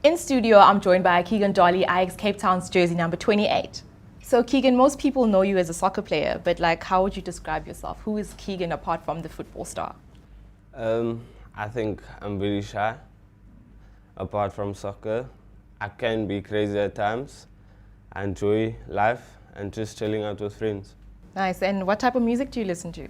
In studio, I'm joined by Keagan Dolly, Ajax Cape Town's jersey number 28. So Keagan, most people know you as a soccer player, but how would you describe yourself? Who is Keagan apart from the football star? I think I'm very shy. Apart from soccer, I can be crazy at times. I enjoy life and just chilling out with friends. Nice. And what type of music do you listen to?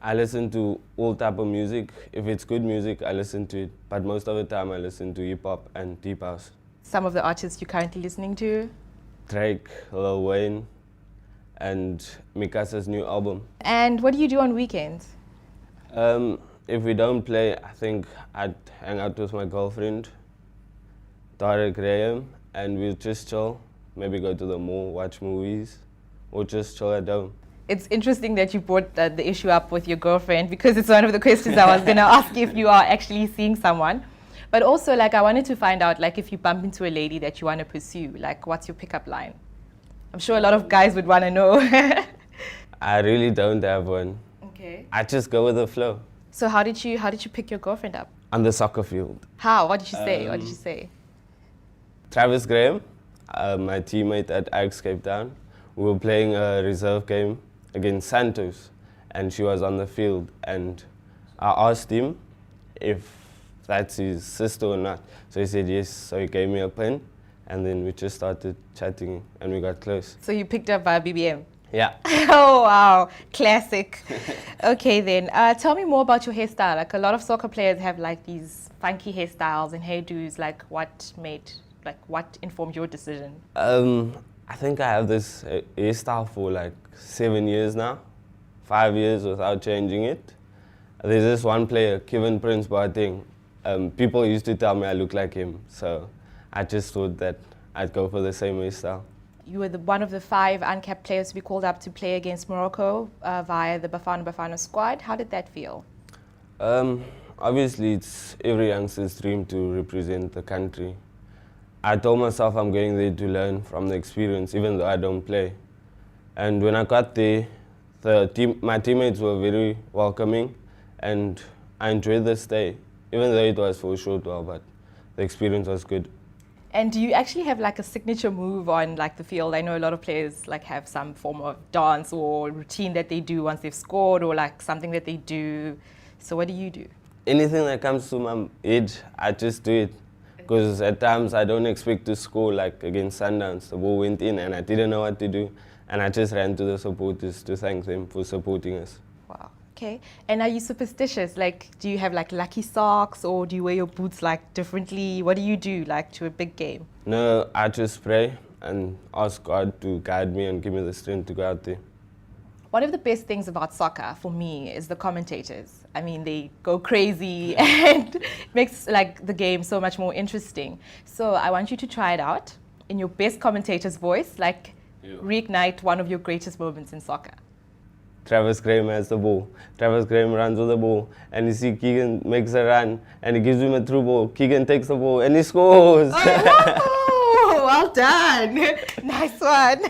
I listen to all type of music. If it's good music, I listen to it. But most of the time, I listen to hip hop and deep house. Some of the artists you're currently listening to? Drake, Lil Wayne, and Mikasa's new album. And what do you do on weekends? If we don't play, I think I'd hang out with my girlfriend, Dara Graham, and we'll just chill. Maybe go to the mall, watch movies, or just chill at home. It's interesting that you brought the issue up with your girlfriend, because it's one of the questions I was going to ask if you are actually seeing someone. But also, I wanted to find out, if you bump into a lady that you want to pursue, what's your pickup line? I'm sure a lot of guys would want to know. I really don't have one. Okay. I just go with the flow. So how did you pick your girlfriend up? On the soccer field. How? What did you say? What did you say? Travis Graham, my teammate at Ajax Cape Town, we were playing a reserve game against Santos, and she was on the field, and I asked him if that's his sister or not. So he said yes, so he gave me a pen, and then we just started chatting and we got close. So you picked up via BBM? Yeah. Oh wow, classic. Okay then, tell me more about your hairstyle. A lot of soccer players have these funky hairstyles and hairdos. What informed your decision? I think I have this hairstyle for 7 years now, 5 years without changing it. There's this one player, Kevin Prince Boateng. People used to tell me I look like him, so I just thought that I'd go for the same hairstyle. You were one of the 5 uncapped players to be called up to play against Morocco via the Bafana Bafana squad. How did that feel? Obviously, it's every youngster's dream to represent the country. I told myself I'm going there to learn from the experience, even though I don't play. And when I got there, my teammates were very welcoming, and I enjoyed the stay, even though it was for a short while, but the experience was good. And do you actually have a signature move on the field? I know a lot of players have some form of dance or routine that they do once they've scored, or something that they do. So what do you do? Anything that comes to my head, I just do it. Because at times I don't expect to score against Sundowns. The ball went in and I didn't know what to do. And I just ran to the supporters to thank them for supporting us. Wow. Okay. And are you superstitious? Do you have lucky socks, or do you wear your boots differently? What do you do to a big game? No, I just pray and ask God to guide me and give me the strength to go out there. One of the best things about soccer for me is the commentators. I mean, they go crazy and it makes the game so much more interesting. So I want you to try it out in your best commentator's voice, reignite one of your greatest moments in soccer. Travis Graham has the ball. Travis Graham runs with the ball, and you see Keagan makes a run, and he gives him a through ball. Keagan takes the ball, and he scores. Oh, well done. Nice one.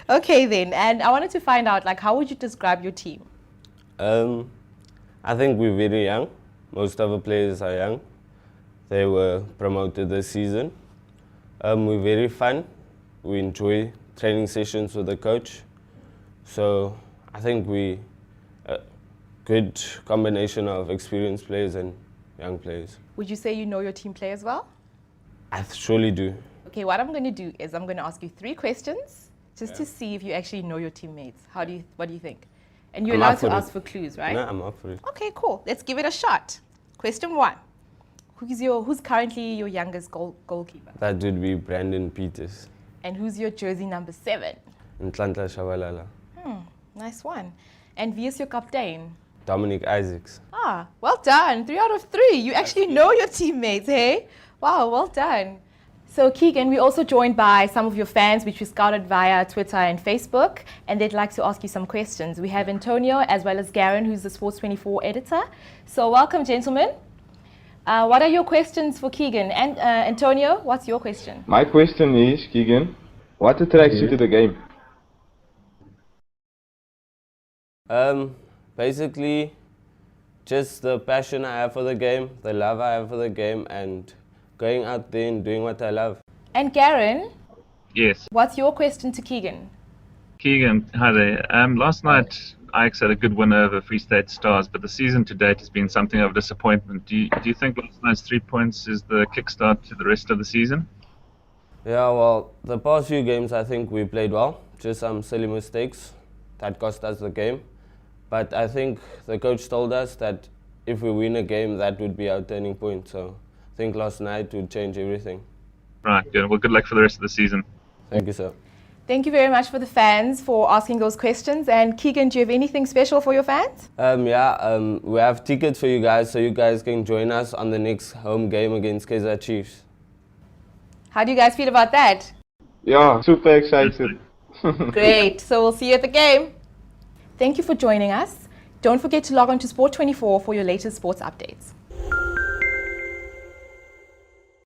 Okay then, and I wanted to find out, how would you describe your team? I think we're very young. Most of the players are young. They were promoted this season. We're very fun. We enjoy training sessions with the coach. So I think we a good combination of experienced players and young players. Would you say you know your team players well? I surely do. Okay, what I'm going to do is I'm going to ask you 3 questions just to see if you actually know your teammates. What do you think? And you're allowed to ask for clues, right? No, I'm up for it. Okay, cool. Let's give it a shot. Question 1. Who's currently your youngest goalkeeper? That would be Brandon Peters. And who's your jersey number 7? Ntlantla Shabalala. Nice one. And wie is your captain? Dominic Isaacs. Ah, well done. 3 out of 3. You actually know your teammates, hey? Wow, well done. So Keagan, we're also joined by some of your fans, which we scouted via Twitter and Facebook, and they'd like to ask you some questions. We have Antonio as well as Garen, who's the Sports 24 editor. So welcome, gentlemen. What are your questions for Keagan? And Antonio, what's your question? My question is, Keagan, what attracts you to the game? Basically, just the passion I have for the game, the love I have for the game, and going out there and doing what I love. And Garen, Yes. what's your question to Keagan? Keagan, hi there. Last night, Ajax had a good win over Free State Stars, but the season to date has been something of a disappointment. Do you think last night's 3 points is the kickstart to the rest of the season? Yeah, well, the past few games I think we played well. Just some silly mistakes that cost us the game. But I think the coach told us that if we win a game, that would be our turning point. So I think last night would change everything. Right, good. Well, good luck for the rest of the season. Thank you, sir. Thank you very much for the fans for asking those questions. And Keagan, do you have anything special for your fans? We have tickets for you guys, so you guys can join us on the next home game against Kaizer Chiefs. How do you guys feel about that? Yeah, super excited. Great. So we'll see you at the game. Thank you for joining us. Don't forget to log on to Sport24 for your latest sports updates.